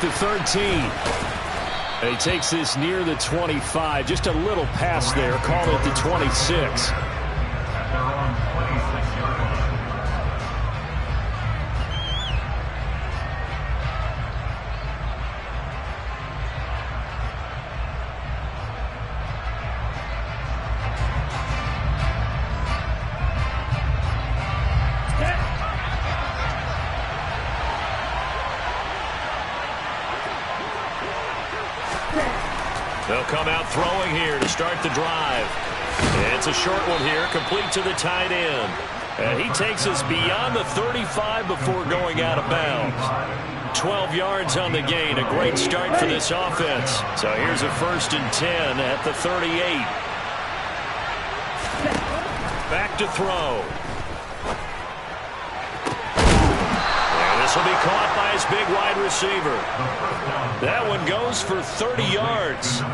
to 13. And he takes this near the 25. Just a little pass there. Call it the 26. They'll come out throwing here to start the drive. It's a short one here, complete to the tight end. And he takes us beyond the 35 before going out of bounds. 12 yards on the gain, a great start for this offense. So here's a 1st and 10 at the 38. Back to throw. This will be caught by his big wide receiver. That one goes for 30 yards.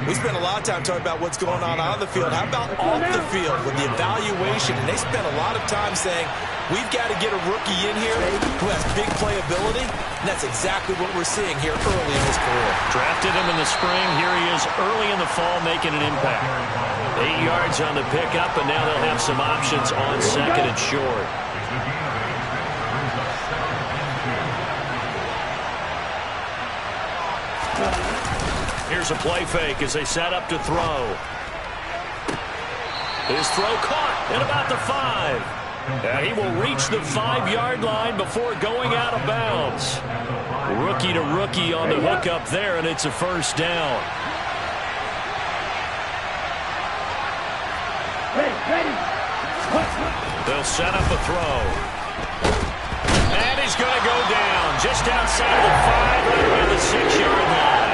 We spent a lot of time talking about what's going on the field. How about off the field with the evaluation? And they spent a lot of time saying, we've got to get a rookie in here who has big playability. And that's exactly what we're seeing here early in his career. Drafted him in the spring. Here he is early in the fall making an impact. 8 yards on the pickup, and now they'll have some options on 2nd and short. Here's a play fake as they set up to throw. His throw caught at about the 5. And he will reach the 5-yard line before going out of bounds. Rookie to rookie on the hook up there, and it's a 1st down. They'll set up a throw. And he's going to go down just outside of the 5, right around the 6-yard line.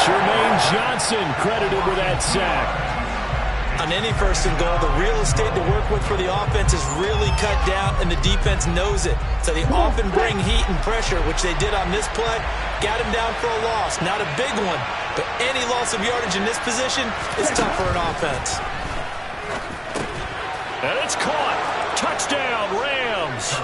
Jermaine Johnson credited with that sack. On any 1st and goal, the real estate to work with for the offense is really cut down, and the defense knows it. So they often bring heat and pressure, which they did on this play. Got him down for a loss. Not a big one, but any loss of yardage in this position is tough for an offense. And it's caught. Touchdown, Rams.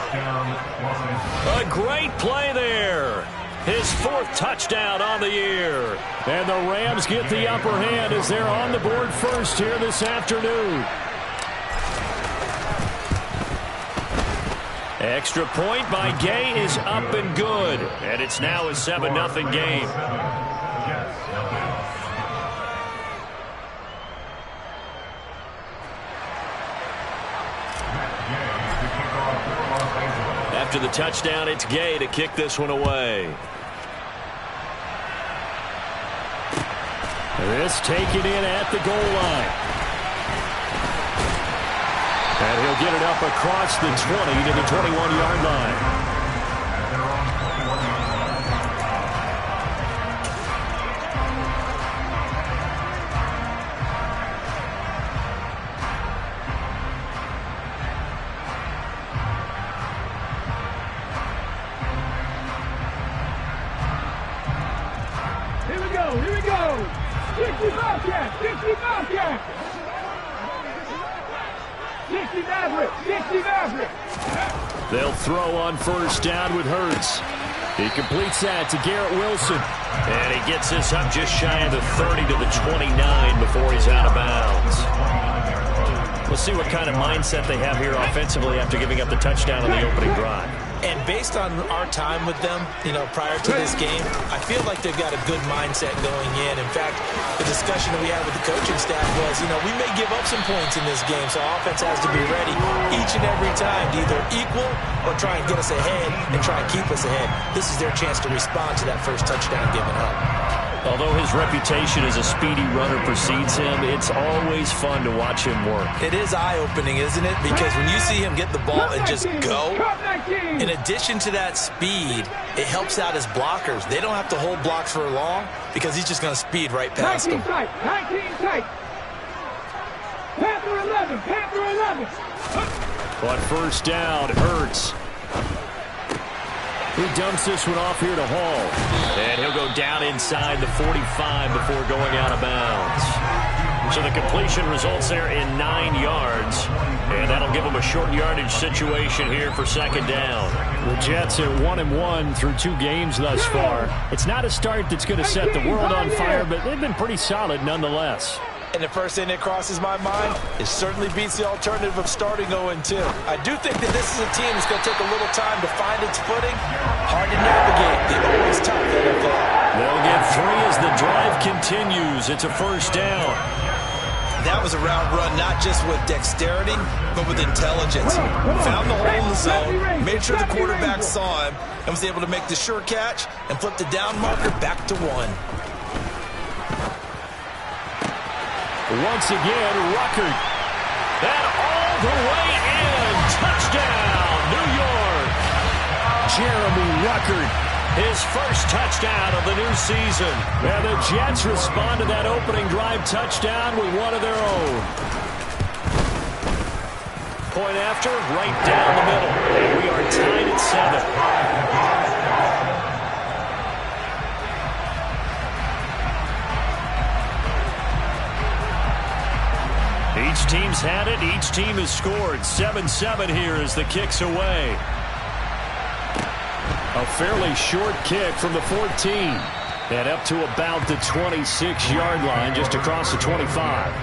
A great play there. His 4th touchdown on the year. And the Rams get the upper hand as they're on the board first here this afternoon. Extra point by Gay is up and good. And it's now a 7-0 game. After the touchdown, it's Gay to kick this one away. This taken in at the goal line. And he'll get it up across the 20 to the 21-yard line. Here we go. 60 Bobcat. 60 Bobcat. 60 Maverick. 60 Maverick. They'll throw on 1st down with Hurts. He completes that to Garrett Wilson. And he gets this up just shy of the 30 to the 29 before he's out of bounds. We'll see what kind of mindset they have here offensively after giving up the touchdown on the opening drive. And based on our time with them, prior to this game, I feel like they've got a good mindset going in. In fact, the discussion that we had with the coaching staff was, we may give up some points in this game, so offense has to be ready each and every time to either equal or try and get us ahead and try and keep us ahead. This is their chance to respond to that 1st touchdown given up. Although his reputation as a speedy runner precedes him, it's always fun to watch him work. It is eye-opening, isn't it? Because when you see him get the ball and just go, in addition to that speed, it helps out his blockers. They don't have to hold blocks for long because he's just going to speed right past them. 19 tight. Panther 11. Panther 11. On 1st down, Hurts. He dumps this one off here to Hall. And he'll go down inside the 45 before going out of bounds. So the completion results there in 9 yards. And that'll give him a short yardage situation here for 2nd down. The Jets at 1-1 through 2 games thus far. It's not a start that's going to set the world on fire, but they've been pretty solid nonetheless. And the first thing that crosses my mind, it certainly beats the alternative of starting 0-2. I do think that this is a team that's going to take a little time to find its footing. Hard to navigate. The always tough NFL. They'll get 3 as the drive continues. It's a first down. That was a route run, not just with dexterity, but with intelligence. Found the hole in the zone, made sure the quarterback saw him, and was able to make the sure catch and flip the down marker back to 1. Once again, Ruckert. And all the way in. Touchdown, New York. Jeremy Ruckert. His first touchdown of the new season. And the Jets respond to that opening drive touchdown with one of their own. Point after, right down the middle. And we are tied at 7. Each team's had it. Each team has scored. 7-7 here as the kick's away. A fairly short kick from the 14. And up to about the 26-yard line, just across the 25.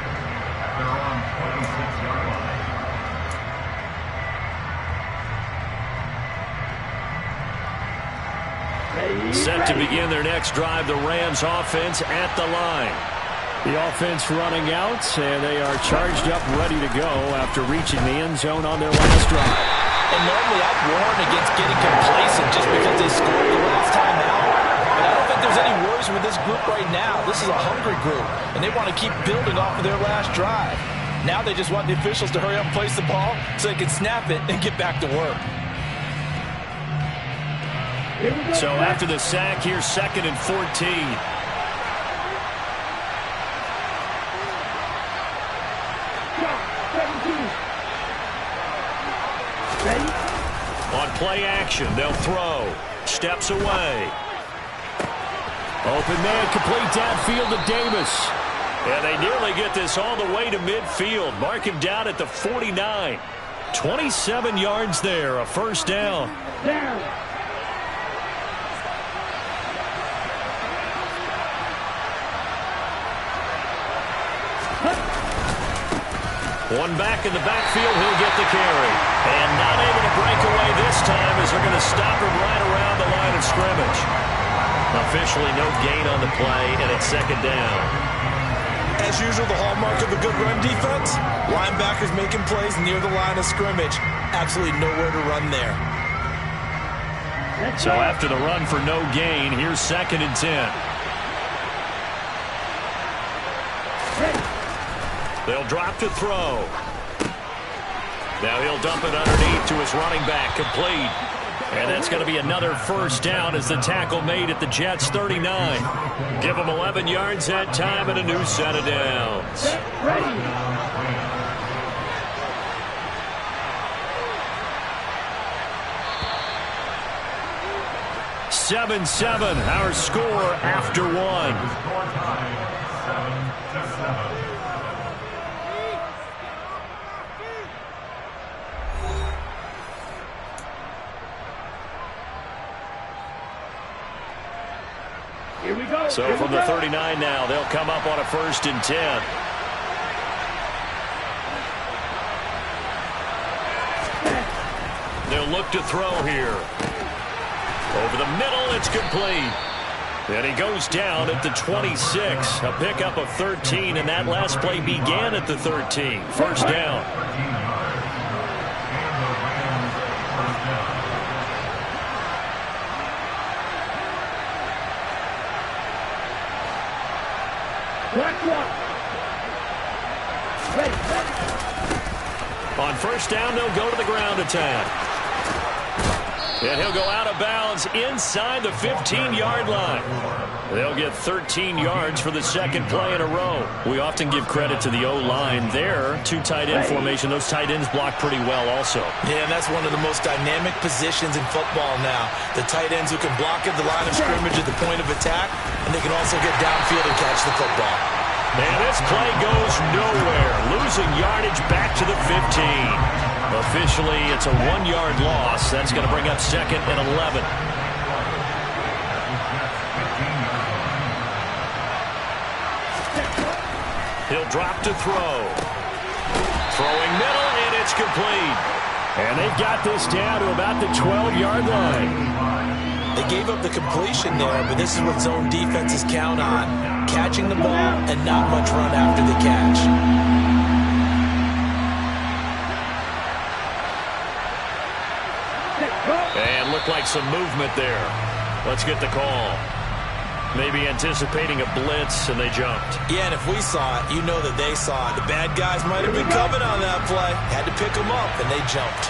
Set to begin their next drive, the Rams offense at the line. The offense running out, and they are charged up, ready to go after reaching the end zone on their last drive. And normally I'd warn against getting complacent just because they scored the last time out. But I don't think there's any worries with this group right now. This is a hungry group, and they want to keep building off of their last drive. Now they just want the officials to hurry up and place the ball so they can snap it and get back to work. So after the sack, here's 2nd and 14. On play action, they'll throw. Steps away. Open man, complete downfield to Davis. And they nearly get this all the way to midfield. Mark him down at the 49. 27 yards there, a first down. One back in the backfield, he'll get the carry. And not able to break away this time as they're going to stop him right around the line of scrimmage. Officially no gain on the play, and it's 2nd down. As usual, the hallmark of a good run defense, linebackers making plays near the line of scrimmage. Absolutely nowhere to run there. So after the run for no gain, here's 2nd and 10. They'll drop to throw. Now he'll dump it underneath to his running back, complete. And that's going to be another first down as the tackle made at the Jets' 39. Give them 11 yards that time and a new set of downs. Ready. 7-7, our score after 1. Here we go. So from the 39 now, they'll come up on a 1st and 10. They'll look to throw here. Over the middle, it's complete. And he goes down at the 26. A pickup of 13, and that last play began at the 13. First down. On first down, they'll go to the ground attack. And he'll go out of bounds inside the 15-yard line. They'll get 13 yards for the second play in a row. We often give credit to the O-line there. 2 tight end formation. Those tight ends block pretty well also. Yeah, and that's one of the most dynamic positions in football now. The tight ends who can block at the line of scrimmage at the point of attack, and they can also get downfield and catch the football. And this play goes nowhere. Losing yardage back to the 15. Officially, it's a 1-yard loss. That's going to bring up 2nd and 11. He'll drop to throw. Throwing middle, and it's complete. And they've got this down to about the 12-yard line. They gave up the completion there, but this is what zone defenses count on. Catching the ball and not much run after the catch. And looked like some movement there. Let's get the call. Maybe anticipating a blitz, and they jumped. Yeah, and if we saw it, you know that they saw it. The bad guys might have been coming on that play. Had to pick them up, and they jumped.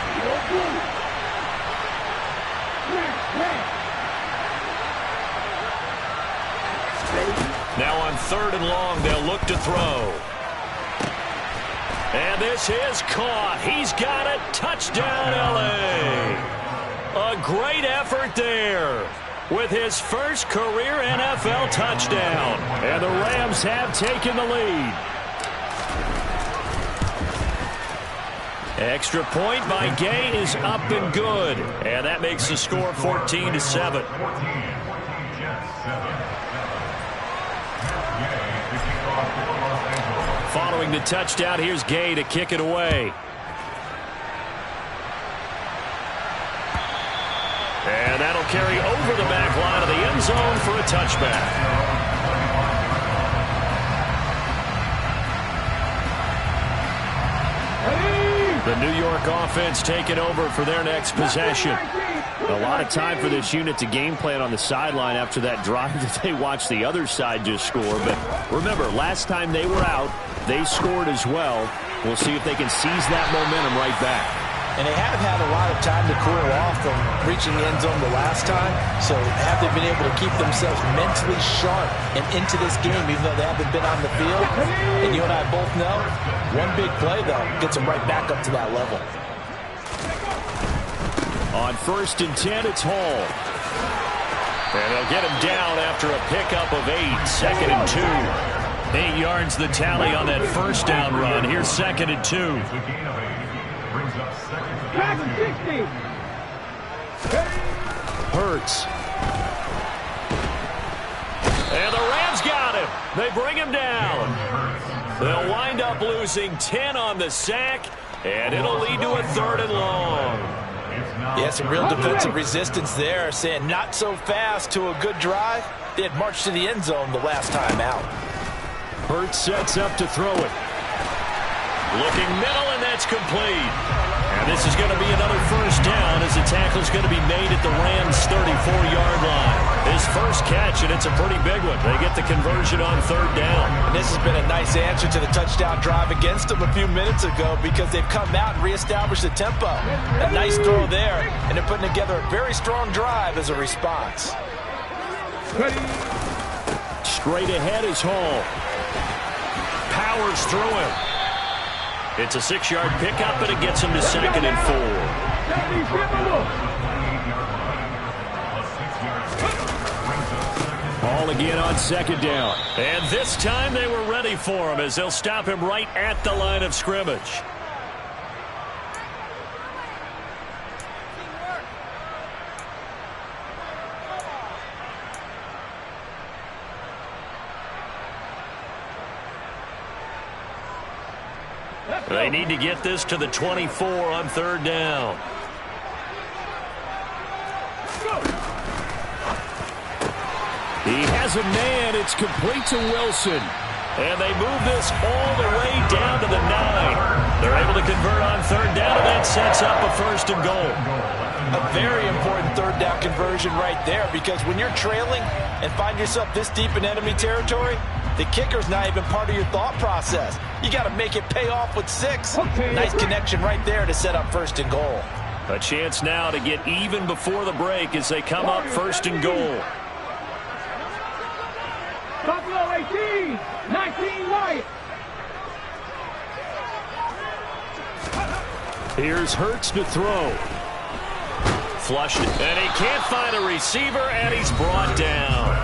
Now on 3rd and long, they'll look to throw. And this is caught. He's got it. Touchdown, L.A. A great effort there with his first career NFL touchdown. And the Rams have taken the lead. Extra point by Gay is up and good. And that makes the score 14-7. Following the touchdown, here's Gay to kick it away. And that'll carry over the back line of the end zone for a touchback. The New York offense taking over for their next possession. A lot of time for this unit to game plan on the sideline after that drive that they watched the other side just score. But remember, last time they were out, they scored as well. We'll see if they can seize that momentum right back. And they have had a lot of time to cool off from reaching the end zone the last time. So have they been able to keep themselves mentally sharp and into this game, even though they haven't been on the field? And you and I both know, one big play, though, gets them right back up to that level. On 1st and 10, it's Hall. And they'll get him down after a pickup of 8. 2nd and 2. 8 yards the tally on that first down run. Here's 2nd and 2. Hurts. And the Rams got him. They bring him down. They'll wind up losing 10 on the sack, and it'll lead to a 3rd and long. Yeah, some real defensive resistance there, saying not so fast to a good drive. They had marched to the end zone the last time out. Hurts sets up to throw it. Looking middle, and that's complete. And this is going to be another first down as the tackle's going to be made at the Rams' 34-yard line. His first catch, and it's a pretty big one. They get the conversion on 3rd down. And this has been a nice answer to the touchdown drive against them a few minutes ago because they've come out and reestablished the tempo. A nice throw there, and they're putting together a very strong drive as a response. Straight ahead is Hall. Powers through him. It's a 6-yard pickup, and it gets him to 2nd and 4. Hall again on 2nd down. And this time they were ready for him as they'll stop him right at the line of scrimmage. They need to get this to the 24 on 3rd down. He has a man. It's complete to Wilson. And they move this all the way down to the 9. They're able to convert on 3rd down, and that sets up a 1st and goal. A very important 3rd down conversion right there because when you're trailing and find yourself this deep in enemy territory, the kicker's not even part of your thought process. You got to make it pay off with 6. Nice connection right there to set up 1st and goal. A chance now to get even before the break as they come up 1st and goal. Buffalo 18, 19 white. Here's Hurts to throw. Flushed, and he can't find a receiver, and he's brought down.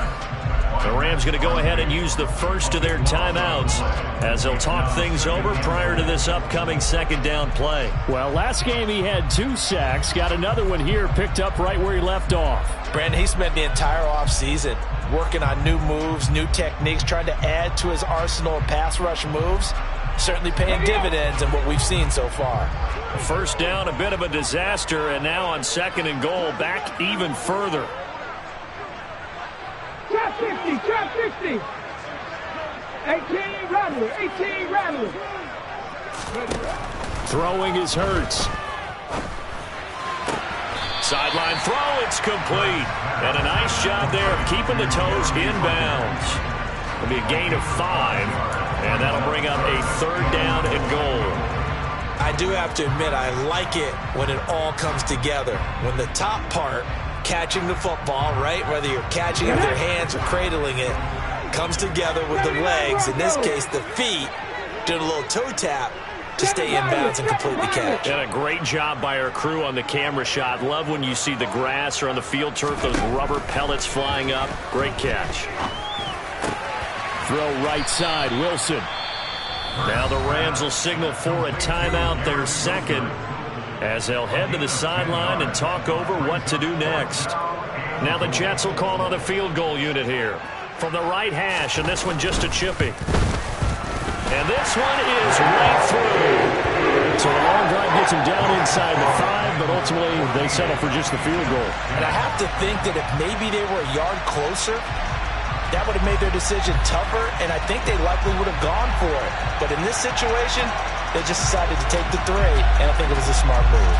The Rams Rams going to go ahead and use the first of their timeouts as they'll talk things over prior to this upcoming second down play. Well, last game he had 2 sacks. Got another one here, picked up right where he left off. Brandon, he spent the entire offseason working on new moves, new techniques, trying to add to his arsenal of pass rush moves. Certainly paying dividends in what we've seen so far. First down, a bit of a disaster, and now on second and goal, back even further. Trap 50, trap 50. 18 Rattler, 18 Rattler. Throwing is Hurts. Sideline throw, it's complete. And a nice job there of keeping the toes inbounds. It'll be a gain of 5, and that'll bring up a third down and goal. I do have to admit, I like it when it all comes together. When the top part, catching the football, right, whether you're catching it with your hands or cradling it, comes together with the legs, in this case the feet, doing a little toe tap to stay in bounds and complete the catch. And a great job by our crew on the camera shot. Love when you see the grass or on the field turf, those rubber pellets flying up. Great catch. Throw right side, Wilson. Now the Rams will signal for a timeout, their second, as they'll head to the sideline and talk over what to do next. Now the Jets will call on a field goal unit here from the right hash, and this one just a chippy. And this one is right through. So a long drive gets him down inside the 5, but ultimately they settle for just the field goal. And I have to think that if maybe they were a yard closer, that would have made their decision tougher, and I think they likely would have gone for it. But in this situation, they just decided to take the 3, and I think it was a smart move.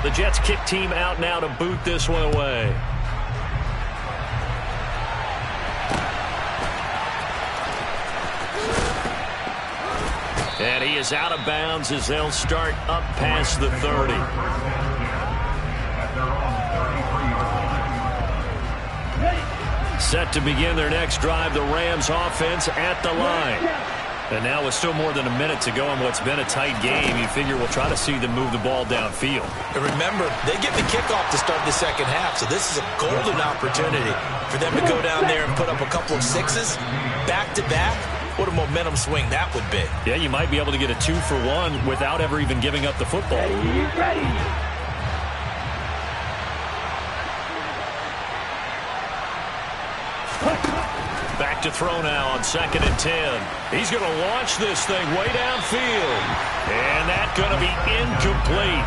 The Jets kick team out now to boot this one away. And he is out of bounds as they'll start up past the 30. Set to begin their next drive, the Rams offense at the line. And now with still more than a minute to go in what's been a tight game, you figure we'll try to see them move the ball downfield. And remember, they get the kickoff to start the second half, so this is a golden opportunity for them to go down there and put up a couple of 6s back-to-back. What a momentum swing that would be. Yeah, you might be able to get a 2-for-1 without ever even giving up the football. Ready. Back to throw now on 2nd and 10. He's going to launch this thing way downfield. And that's going to be incomplete.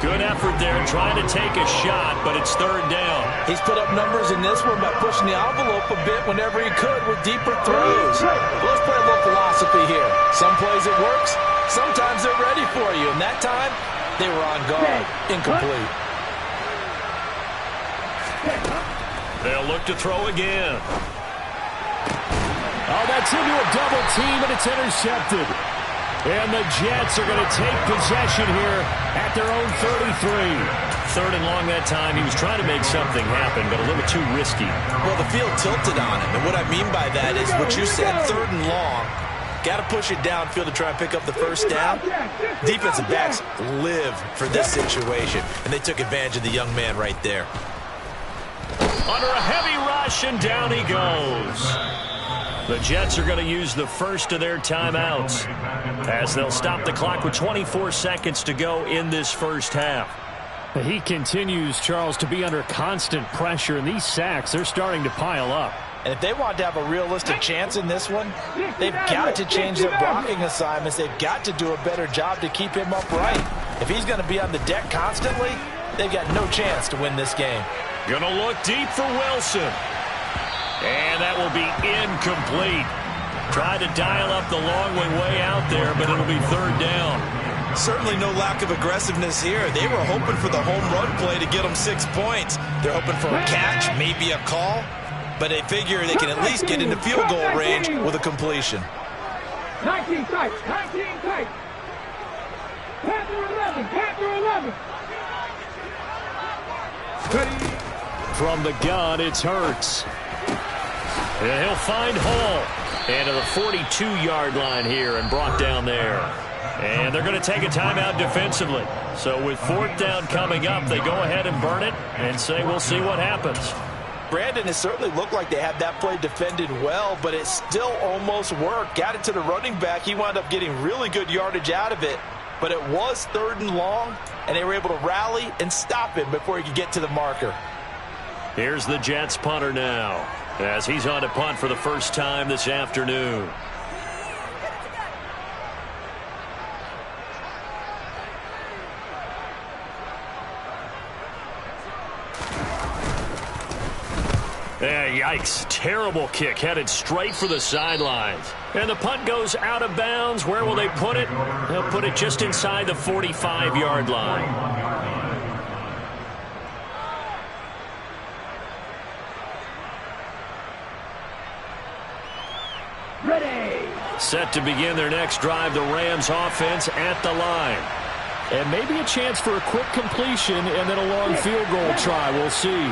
Good effort there trying to take a shot, but it's third down. He's put up numbers in this one by pushing the envelope a bit whenever he could with deeper throws. Let's play a little philosophy here. Some plays it works, sometimes they're ready for you. And that time, they were on guard. Incomplete. They'll look to throw again. Oh, that's into a double team, and it's intercepted. And the Jets are going to take possession here at their own 33. Third and long that time. He was trying to make something happen, but a little too risky. Well, the field tilted on him. And what I mean by that is what you said, third and long. Got to push it downfield to try and pick up the first down. Defensive backs live for this situation, and they took advantage of the young man right there. Under a heavy rush, and down he goes. The Jets are going to use the first of their timeouts as they'll stop the clock with 24 seconds to go in this first half. He continues, Charles, to be under constant pressure, and these sacks, they're starting to pile up. And if they want to have a realistic chance in this one, they've got to change their blocking assignments. They've got to do a better job to keep him upright. If he's going to be on the deck constantly, they've got no chance to win this game. Going to look deep for Wilson. And that will be incomplete. Tried to dial up the long way out there, but it'll be third down. Certainly no lack of aggressiveness here. They were hoping for the home run play to get them 6 points. They're hoping for a catch, maybe a call, but they figure they can at least get into field goal range with a completion. 19 tight, 19 tight. Panther 11, Panther 11. From the gun, it's Hurts. And he'll find Hall. And to the 42-yard line here and brought down there. And they're going to take a timeout defensively. So with 4th down coming up, they go ahead and burn it and say we'll see what happens. Brandon, it certainly looked like they had that play defended well, but it still almost worked. Got it to the running back. He wound up getting really good yardage out of it. But it was 3rd and long, and they were able to rally and stop him before he could get to the marker. Here's the Jets punter now, as he's on to punt for the first time this afternoon. Yikes. Terrible kick headed straight for the sidelines. And the punt goes out of bounds. Where will they put it? They'll put it just inside the 45-yard line. Ready. Set to begin their next drive, the Rams offense at the line. And maybe a chance for a quick completion and then a long field goal try. We'll see.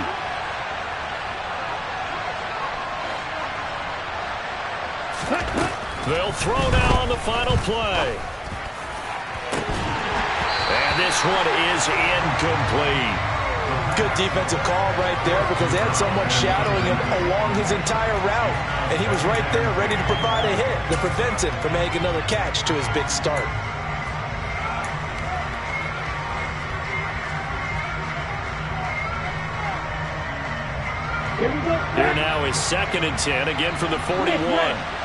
They'll throw now on the final play. And this one is incomplete. Good defensive call right there because they had someone shadowing him along his entire route. And he was right there ready to provide a hit that prevents him from making another catch to his big start. Here now is 2nd and 10, again from the 41.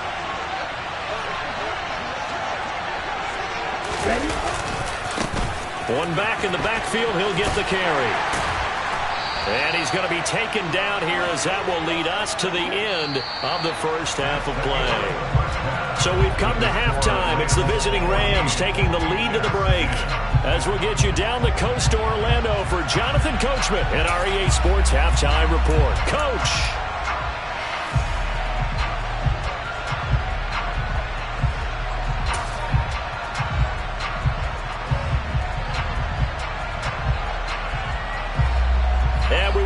One back in the backfield, he'll get the carry. And he's going to be taken down here as that will lead us to the end of the first half of play. So we've come to halftime. It's the visiting Rams taking the lead to the break. As we'll get you down the coast to Orlando for Jonathan Coachman and our EA Sports Halftime Report. Coach.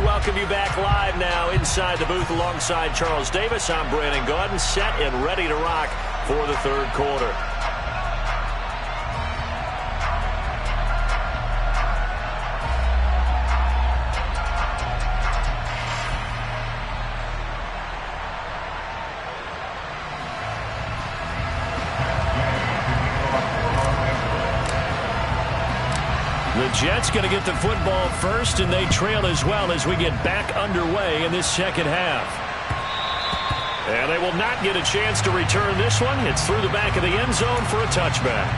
Welcome you back live now inside the booth alongside Charles Davis. I'm Brandon Gaudin, set and ready to rock for the 3rd quarter. The Jets going to get the football first, and they trail as well as we get back underway in this second half. And they will not get a chance to return this one. It's through the back of the end zone for a touchback.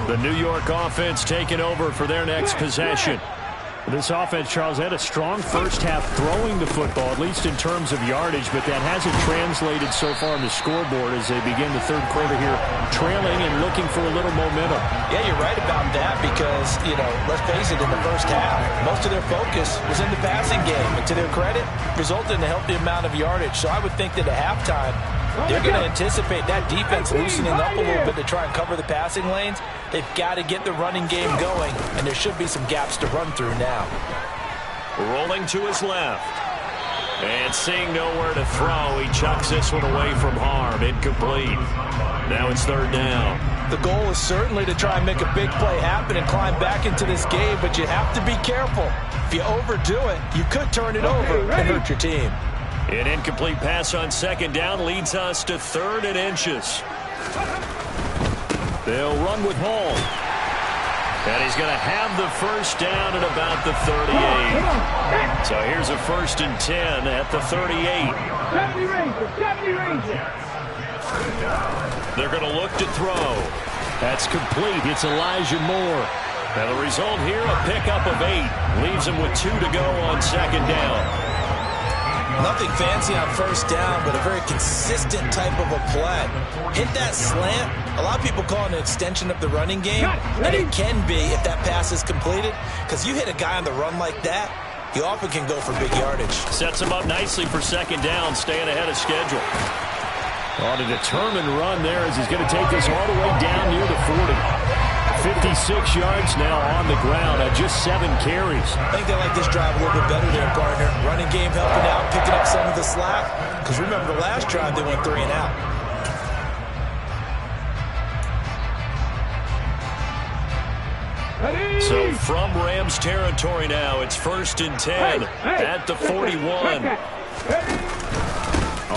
The New York offense taking over for their next possession. This offense, Charles, had a strong first half throwing the football, at least in terms of yardage, but that hasn't translated so far on the scoreboard as they begin the 3rd quarter here, trailing and looking for a little momentum. Yeah, you're right about that because, let's face it, in the first half, most of their focus was in the passing game. And to their credit, resulted in a healthy amount of yardage. So I would think that at halftime, they're going to anticipate that defense loosening up a little bit to try and cover the passing lanes. They've got to get the running game going, and there should be some gaps to run through now. Rolling to his left. And seeing nowhere to throw, he chucks this one away from harm. Incomplete. Now it's 3rd down. The goal is certainly to try and make a big play happen and climb back into this game, but you have to be careful. If you overdo it, you could turn it over and hurt your team. An incomplete pass on 2nd down leads us to 3rd and inches. They'll run with Hall. And he's going to have the first down at about the 38. So here's a 1st and 10 at the 38. 70 Ranger. They're going to look to throw. That's complete. It's Elijah Moore. And the result here, a pickup of 8. Leaves him with 2 to go on 2nd down. Nothing fancy on 1st down, but a very consistent type of a play. Hit that slant. A lot of people call it an extension of the running game, and it can be if that pass is completed, because you hit a guy on the run like that, he often can go for big yardage. Sets him up nicely for 2nd down, staying ahead of schedule. On a determined run there as he's going to take this all the way down near the 40. 56 yards now on the ground on just 7 carries. I think they like this drive a little bit better there, partner. Running game helping out, picking up some of the slack. Because remember, the last drive they went 3 and out. So from Rams territory now, it's 1st and 10 at the 41.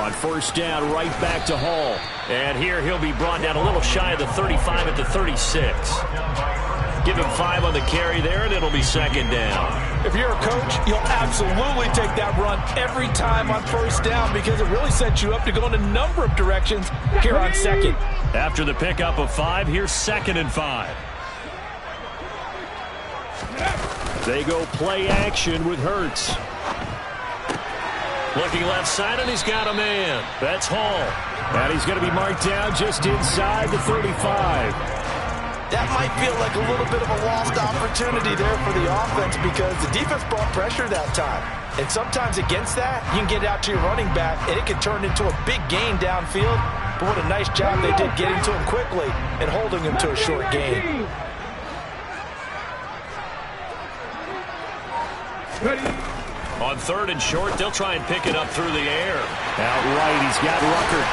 On 1st down, right back to Hall. And here he'll be brought down a little shy of the 35 at the 36. Give him 5 on the carry there, and it'll be 2nd down. If you're a coach, you'll absolutely take that run every time on 1st down because it really sets you up to go in a number of directions here on 2nd. After the pickup of 5, here's 2nd and 5. They go play action with Hurts. Looking left side, and he's got a man. That's Hall. And he's going to be marked down just inside the 35. That might feel like a little bit of a lost opportunity there for the offense because the defense brought pressure that time. And sometimes against that, you can get out to your running back, and it can turn into a big gain downfield. But what a nice job they did getting to him quickly and holding him to a short gain. On 3rd and short, they'll try and pick it up through the air. Out right, he's got Rucker.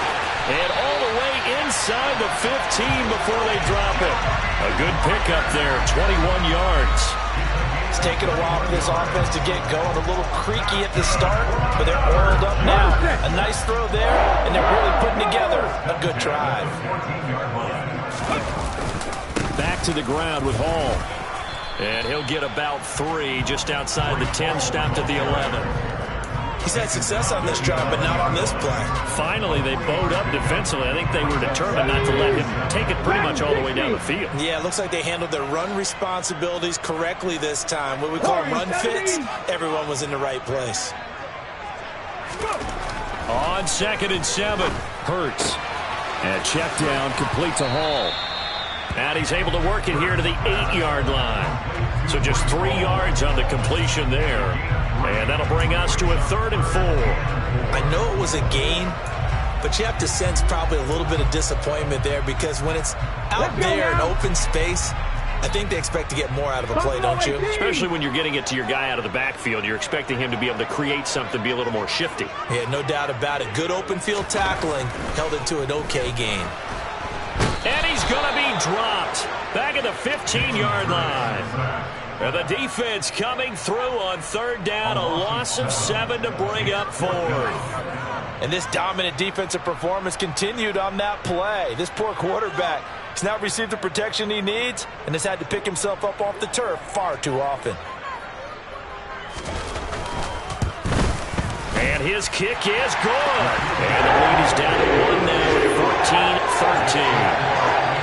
And all the way inside the 15 before they drop it. A good pickup there, 21 yards. It's taken a while for this offense to get going. A little creaky at the start, but they're oiled up now. A nice throw there, and they're really putting together a good drive. Back to the ground with Hall. And he'll get about 3 just outside the 10, stopped at the 11. He's had success on this drive, but not on this play. Finally, they bowed up defensively. I think they were determined not to let him take it pretty much all the way down the field. Yeah, it looks like they handled their run responsibilities correctly this time. What we call run fits, everyone was in the right place. On 2nd and 7. Hurts. And check down, complete to Hall. And he's able to work it here to the 8-yard line. So just 3 yards on the completion there. And that'll bring us to a 3rd and 4. I know it was a gain, but you have to sense probably a little bit of disappointment there because when it's out there in open space, I think they expect to get more out of a play, don't you? Especially when you're getting it to your guy out of the backfield. You're expecting him to be able to create something, be a little more shifty. Yeah, no doubt about it. Good open field tackling held it to an okay gain. And he's going to be dropped back at the 15-yard line. And the defense coming through on 3rd down, a loss of 7 to bring up 4th. And this dominant defensive performance continued on that play. This poor quarterback has not received the protection he needs and has had to pick himself up off the turf far too often. And his kick is good. And the lead is down to 1 now at 14-13.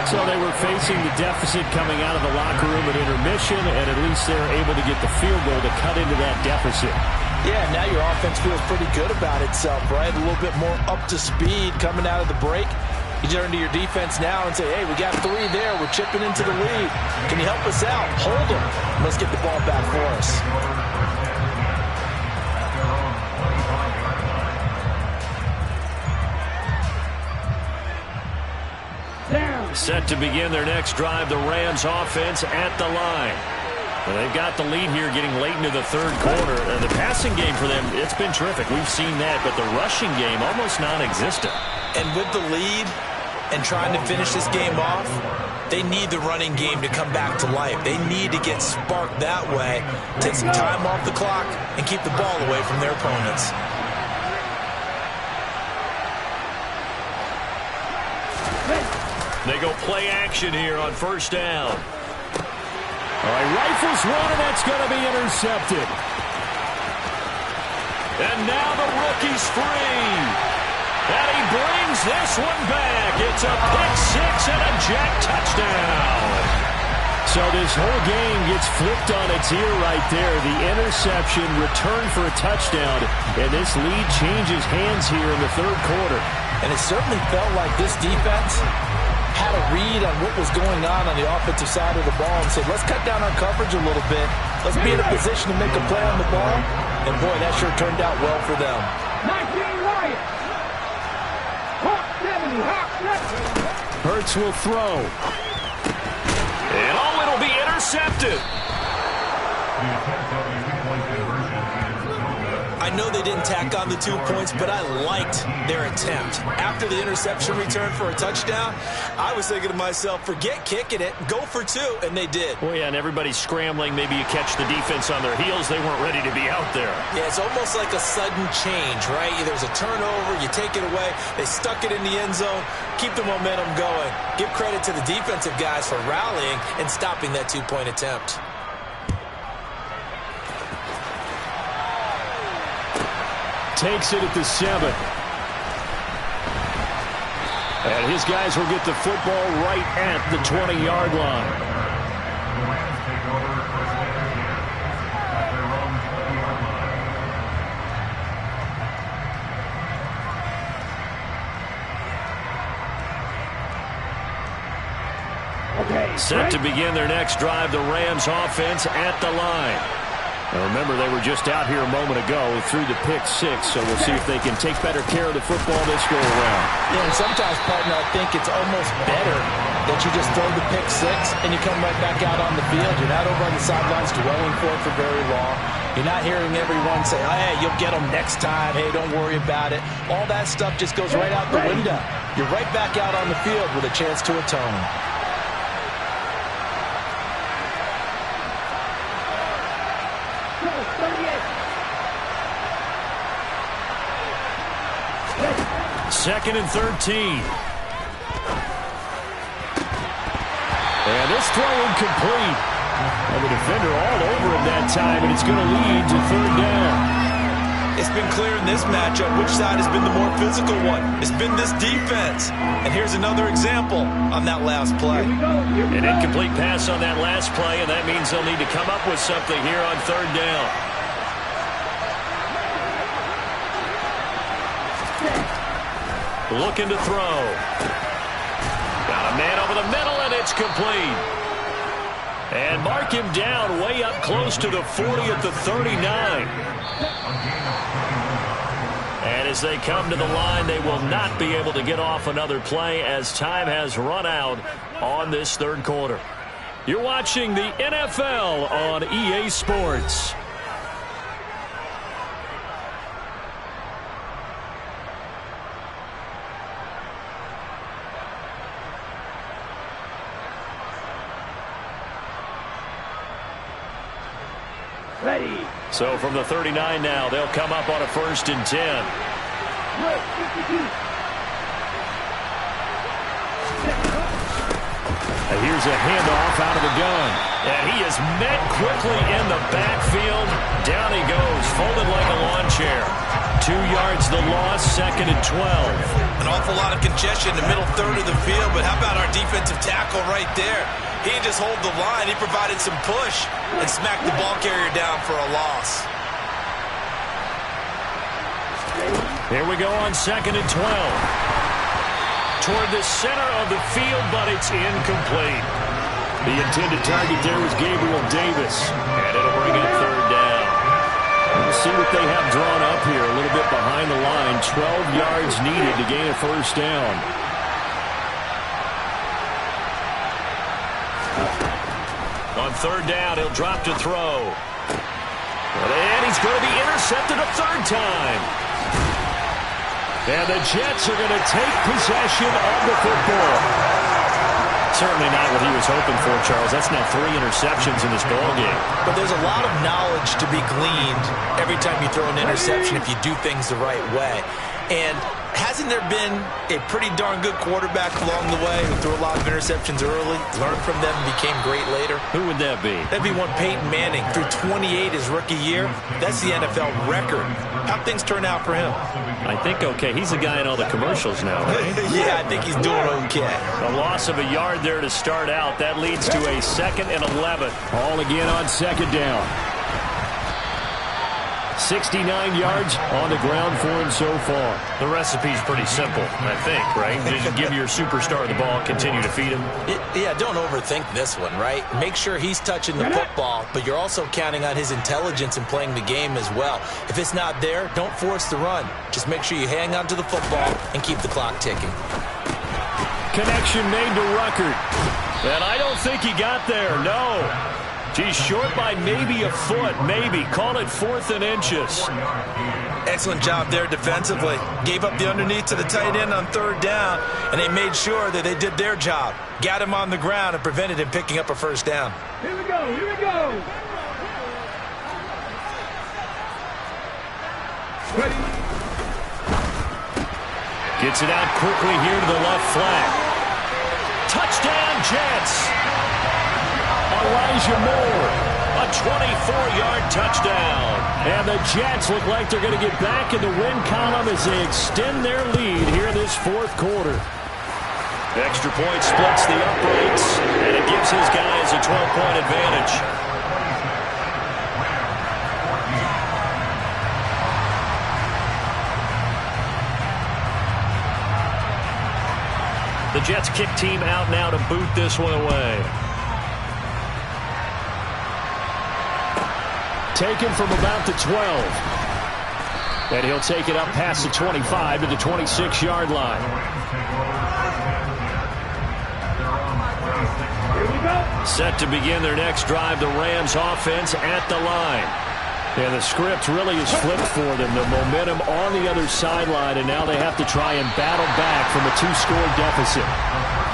So they were facing the deficit coming out of the locker room at intermission, and at least they were able to get the field goal to cut into that deficit. Yeah, now your offense feels pretty good about itself, right? A little bit more up to speed coming out of the break. You turn to your defense now and say, hey, we got 3 there. We're chipping into the lead. Can you help us out? Hold them. Let's get the ball back for us. Set to begin their next drive, the Rams offense at the line. Well, they've got the lead here getting late into the 3rd quarter. The passing game for them, it's been terrific. We've seen that, but the rushing game almost non-existent. And with the lead and trying to finish this game off, they need the running game to come back to life. They need to get sparked that way, take some time off the clock, and keep the ball away from their opponents. They go play action here on 1st down. All right, rifles one, and that's going to be intercepted. And now the rookie's free. And he brings this one back. It's a pick 6 and a jack touchdown. So this whole game gets flipped on its ear right there. The interception, return for a touchdown, and this lead changes hands here in the 3rd quarter. And it certainly felt like this defense had a read on what was going on the offensive side of the ball and said, let's cut down our coverage a little bit. Let's be in a position to make a play on the ball. And, boy, that sure turned out well for them. 19 Lions. Hawk 70, Hawk 70. Hurts will throw. And all intercepted. I know they didn't tack on the 2 points, but I liked their attempt. After the interception return for a touchdown, I was thinking to myself, forget kicking it, go for 2, and they did. Well, yeah, and everybody's scrambling. Maybe you catch the defense on their heels. They weren't ready to be out there. Yeah, it's almost like a sudden change, right? There's a turnover, you take it away, they stuck it in the end zone, keep the momentum going. Give credit to the defensive guys for rallying and stopping that 2-point attempt. Takes it at the 7. And his guys will get the football right at the 20-yard line. Set to begin their next drive, the Rams offense at the line. Now remember, they were just out here a moment ago through the pick 6, so we'll see if they can take better care of the football this go-around. Yeah, and sometimes, partner, I think it's almost better that you just throw the pick 6 and you come right back out on the field. You're not over on the sidelines dwelling for it for very long. You're not hearing everyone say, oh, hey, you'll get them next time. Hey, don't worry about it. All that stuff just goes right out the window. You're right back out on the field with a chance to atone. Second and 13. And this throw incomplete. And the defender all over him that time, and it's going to lead to 3rd down. It's been clear in this matchup which side has been the more physical one. It's been this defense. And here's another example on that last play. An incomplete pass on that last play, and that means they'll need to come up with something here on 3rd down. Looking to throw. Got a man over the middle, and it's complete. And mark him down way up close to the 40 at the 39. And as they come to the line, they will not be able to get off another play as time has run out on this 3rd quarter. You're watching the NFL on EA Sports. Ready. So from the 39 now, they'll come up on a 1st and 10. And here's a handoff out of the gun. And he is met quickly in the backfield. Down he goes, folded like a lawn chair. 2 yards the loss, 2nd and 12. An awful lot of congestion in the middle third of the field, but how about our defensive tackle right there? He didn't just hold the line, he provided some push and smacked the ball carrier down for a loss. Here we go on 2nd and 12. Toward the center of the field, but it's incomplete. The intended target there was Gabriel Davis. And it'll bring up 3rd down. We'll see what they have drawn up here. A little bit behind the line. 12 yards needed to gain a 1st down. On 3rd down, he'll drop to throw. And he's going to be intercepted a 3rd time. And the Jets are going to take possession of the football. Certainly not what he was hoping for, Charles. That's now 3 interceptions in this ballgame. But there's a lot of knowledge to be gleaned every time you throw an interception if you do things the right way. And hasn't there been a pretty darn good quarterback along the way who threw a lot of interceptions early, learned from them, and became great later? Who would that be? That'd be one Peyton Manning. Threw 28 his rookie year. That's the NFL record. How'd things turn out for him? I think okay. He's the guy in all the commercials now, right? Yeah, I think he's doing okay. A loss of a yard there to start out. That leads to a 2nd and 11. All again on 2nd down. 69 yards on the ground for him so far. The recipe's pretty simple, I think, right? Just give your superstar the ball, continue to feed him. Yeah, don't overthink this one, right? Make sure he's touching the football, but you're also counting on his intelligence in playing the game as well. If it's not there, don't force the run. Just make sure you hang on to the football and keep the clock ticking. Connection made to Ruckert. And I don't think he got there, no. She's short by maybe a foot, maybe. Call it 4th and inches. Excellent job there defensively. Gave up the underneath to the tight end on 3rd down, and they made sure that they did their job. Got him on the ground and prevented him picking up a 1st down. Here we go, here we go. Ready. Gets it out quickly here to the left flat. Touchdown, Jets. Elijah Moore, a 24-yard touchdown. And the Jets look like they're going to get back in the win column as they extend their lead here in this 4th quarter. Extra point splits the uprights, and it gives his guys a 12-point advantage. The Jets kick team out now to boot this one away. Taken from about the 12. And he'll take it up past the 25 to the 26-yard line. Here we go. Set to begin their next drive, the Rams offense at the line. And the script really is flipped for them. The momentum on the other sideline, and now they have to try and battle back from a 2-score deficit.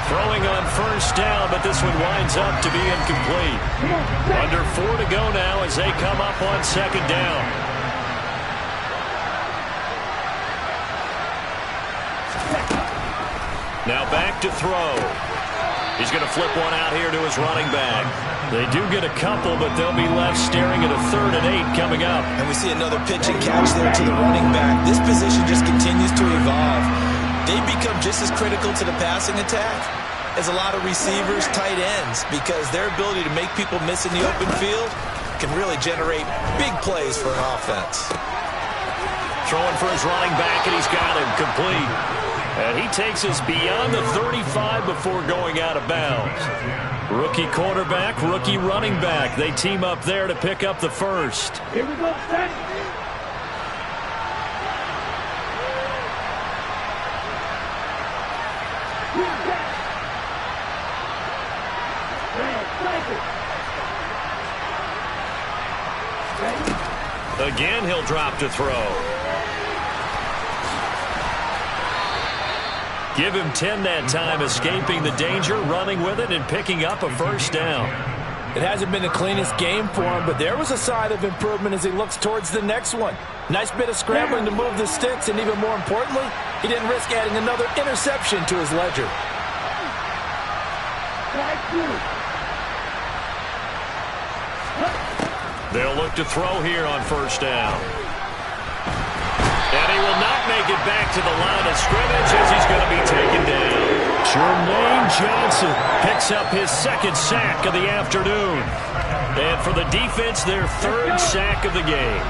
Throwing on 1st down, but this one winds up to be incomplete. Under 4 to go now as they come up on 2nd down. Now back to throw. He's going to flip one out here to his running back. They do get a couple, but they'll be left staring at a 3rd and 8 coming up. And we see another pitch and catch there to the running back. This position just continues to evolve. They become just as critical to the passing attack as a lot of receivers, tight ends, because their ability to make people miss in the open field can really generate big plays for an offense. Throwing for his running back, and he's got him complete. And he takes us beyond the 35 before going out of bounds. Rookie quarterback, rookie running back. They team up there to pick up the 1st. Here we go, set. Again, he'll drop to throw. Give him 10 that time, escaping the danger, running with it, and picking up a 1st down. It hasn't been the cleanest game for him, but there was a sign of improvement as he looks towards the next one. Nice bit of scrambling to move the sticks, and even more importantly, he didn't risk adding another interception to his ledger. They'll look to throw here on 1st down. And he will not make it back to the line of scrimmage as he's going to be taken down. Jermaine Johnson picks up his 2nd sack of the afternoon. And for the defense, their 3rd sack of the game.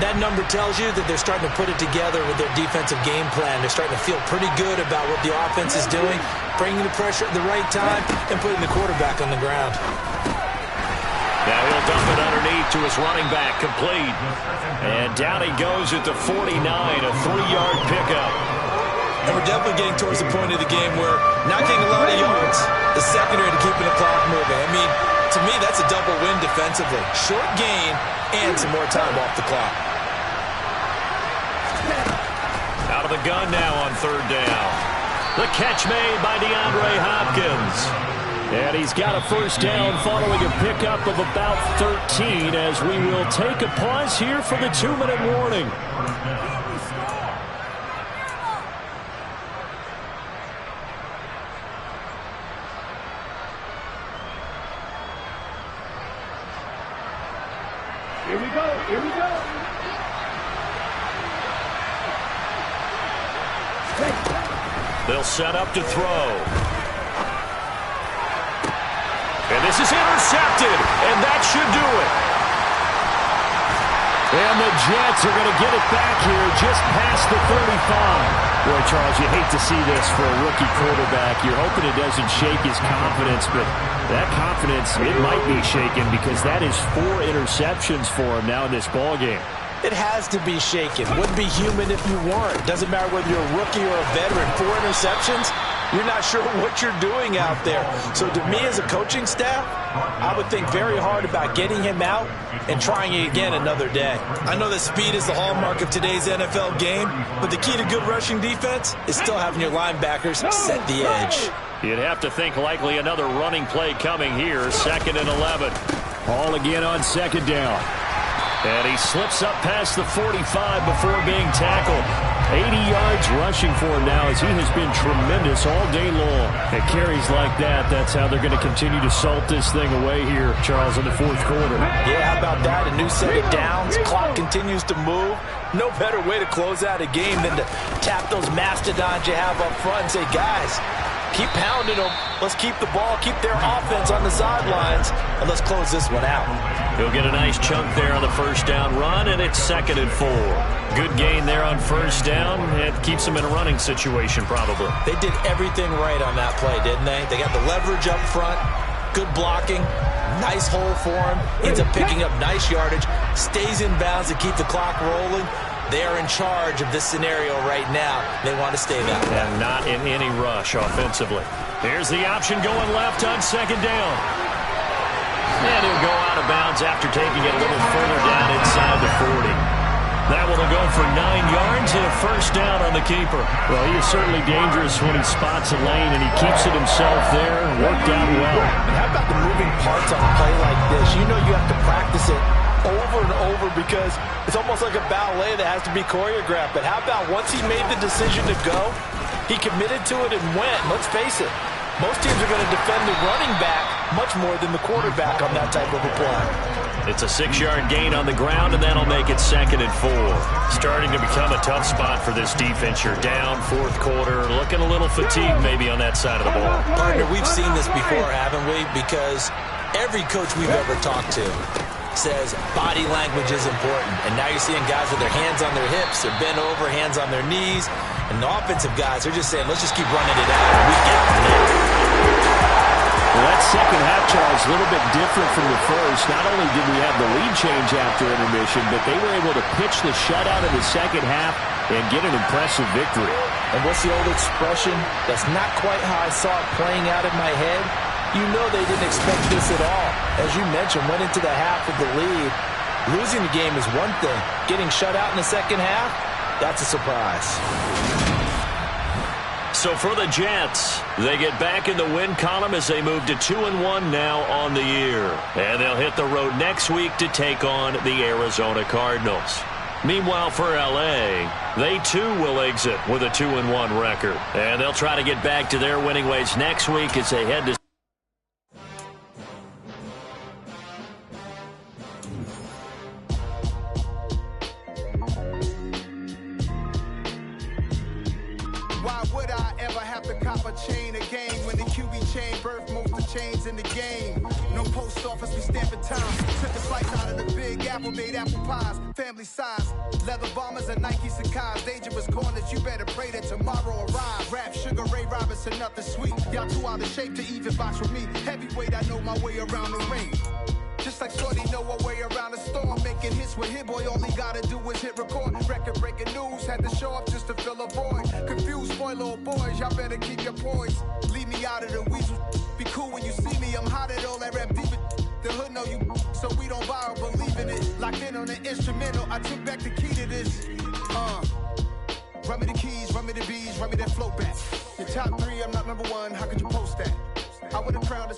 That number tells you that they're starting to put it together with their defensive game plan. They're starting to feel pretty good about what the offense is doing, bringing the pressure at the right time, and putting the quarterback on the ground. Now he'll dump it underneath to his running back, complete. And down he goes at the 49, a 3-yard pickup. And we're definitely getting towards the point of the game where not getting a lot of yards, the secondary to keeping the clock moving. I mean, to me, that's a double win defensively. Short gain and some more time off the clock. Out of the gun now on 3rd down. The catch made by DeAndre Hopkins. And he's got a 1st down following a pickup of about 13 as we will take a pause here for the 2-minute warning. Here we go, here we go. They'll set up to throw. And this is intercepted, and that should do it. And the Jets are going to get it back here just past the 35. Boy, Charles, you hate to see this for a rookie quarterback. You're hoping it doesn't shake his confidence, but that confidence, it might be shaken because that is 4 interceptions for him now in this ballgame. It has to be shaken. Wouldn't be human if you weren't. Doesn't matter whether you're a rookie or a veteran. 4 interceptions, You're not sure what you're doing out there. So to me as a coaching staff, I would think very hard about getting him out and trying it again another day. I know that speed is the hallmark of today's NFL game, but the key to good rushing defense is still having your linebackers set the edge. You'd have to think likely another running play coming here, 2nd and 11. Ball again on 2nd down. And he slips up past the 45 before being tackled. 80 yards rushing for him now as he has been tremendous all day long. At carries like that, that's how they're going to continue to salt this thing away here, Charles, in the 4th quarter. Yeah, how about that? A new set of downs. Clock continues to move. No better way to close out a game than to tap those mastodons you have up front and say, guys, keep pounding them. Let's keep the ball, keep their offense on the sidelines, and let's close this one out. He'll get a nice chunk there on the 1st down run, and it's 2nd and 4. Good gain there on 1st down. It keeps them in a running situation probably. They did everything right on that play, didn't they? They got the leverage up front, good blocking, nice hole for him, ends up picking up nice yardage, stays in bounds to keep the clock rolling. They are in charge of this scenario right now. They want to stay that way. And not in any rush offensively. Here's the option going left on 2nd down. And he'll go out of bounds after taking it a little further down inside the 40. That one will go for 9 yards and a 1st down on the keeper. Well, he is certainly dangerous when he spots a lane, and he keeps it himself there. Worked out well. And how about the moving parts on a play like this? You know you have to practice it over and over because it's almost like a ballet that has to be choreographed. But how about once he made the decision to go, he committed to it and went. Let's face it, most teams are going to defend the running back much more than the quarterback on that type of a play. It's a 6-yard gain on the ground, and that'll make it 2nd and 4. Starting to become a tough spot for this defense. You're down 4th quarter, looking a little fatigued maybe on that side of the ball. Partner, we've seen this before, haven't we? Because every coach we've ever talked to says body language is important. And now you're seeing guys with their hands on their hips, they're bent over, hands on their knees. And the offensive guys are just saying, let's just keep running it out. Week after week. Well, that 2nd half, Charles, a little bit different from the 1st. Not only did we have the lead change after intermission, but they were able to pitch the shutout in the 2nd half and get an impressive victory. And what's the old expression? That's not quite how I saw it playing out in my head. You know they didn't expect this at all. As you mentioned, went into the half with the lead. Losing the game is one thing. Getting shut out in the 2nd half, that's a surprise. So for the Jets, they get back in the win column as they move to 2-1 now on the year. And they'll hit the road next week to take on the Arizona Cardinals. Meanwhile, for L.A., they too will exit with a 2-1 record. And they'll try to get back to their winning ways next week as they head to cop a chain of game when the QB chain birth most of chains in the game. No post office, we stamping time. Took a slice out of the Big Apple, made apple pies, family size. Leather bombers and Nike Sacai's. Dangerous corners, you better pray that tomorrow arrives. Rap, Sugar Ray Robinson, nothing sweet. Y'all too out of shape to even box with me. Heavyweight, I know my way around the ring. Just like Shorty know her way around the storm. Making hits with Hit Boy, all he gotta do is hit record. Record breaking news, had to show up just to fill a void. Confused, spoiled little boys, y'all better keep your poise. Leave me out of the weasel. Be cool when you see me, I'm hot at all that rap deep. The hood know you, so we don't borrow, believe in it. Locked in on the instrumental, I took back the key to this. Run me the keys, run me the bees, run me that flow back. Your top 3, I'm not number 1, how could you post that? I would've crowned